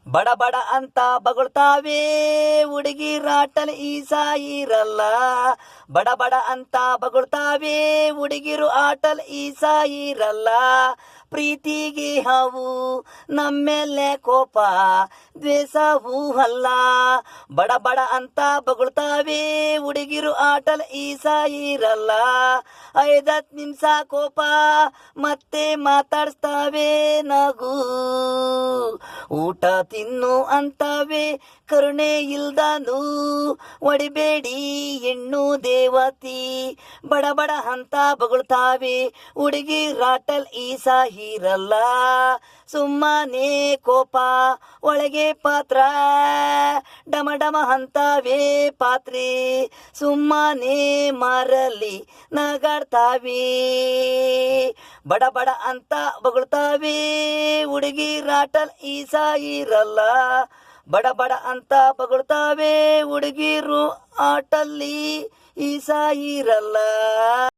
ಬಡ ಬಡ ಅಂತ ಬಗಳ್ತಾವೆ ಹುಡುಗಿರಾಟಲ್ ಈಸ ಇರಲ್ಲ. ಬಡ ಬಡ ಅಂತ ಬಗಳ್ತಾವೆ ಹುಡುಗಿರು ಆಟಲ್ ಈಸ ಇರಲ್ಲ. ಪ್ರೀತಿಗೆ ಹಾವು ನಮ್ಮೆಲ್ಲೆ ಕೋಪ ದ್ವೇಷವೂ ಅಲ್ಲ. ಬಡ ಬಡ ಅಂತ ಬಗಳ್ತಾವೆ ಹುಡುಗಿರು ಆಟಲ್ ಈಸ ಇರಲ್ಲ. 5 ನಿಮಿಷ ಕೋಪ ಮತ್ತೆ ಮಾತಾಡ್ಸ್ತಾವೆ ನಗು. ಊಟ ತಿನ್ನು ಅಂತವೆ ಕರುಣೆ ಇಲ್ದನು. ಒಡಿಬೇಡಿ ಹೆಣ್ಣು ದೇವತಿ. ಬಡ ಬಡ ಅಂತ ಬಗಳ್ತಾವೆ ಹುಡುಗಿ ರಾಟಲ್ ಈಸ ಇರಲ್ಲ. ಸುಮ್ಮನೆ ಕೋಪ ಒಳಗೆ ಪಾತ್ರ ಡಮ ಡಮ ಅಂತವೆ ಪಾತ್ರೆ. ಸುಮ್ಮನೆ ಮಾರಲಿ ನಗಾಡ್ತಾವೆ. ಬಡ ಬಡ ಅಂತ ಬಗಳ್ತಾವೆ ಹುಡುಗಿ ರಾಟಲ್ ಈಸ ಇರಲ್ಲ. ಬಡ ಬಡ ಅಂತ ಬಗಳ್ತಾವೆ ಹುಡುಗಿರು ಆಟಲ್ಲಿ ಈಸ ಇರಲ್ಲ.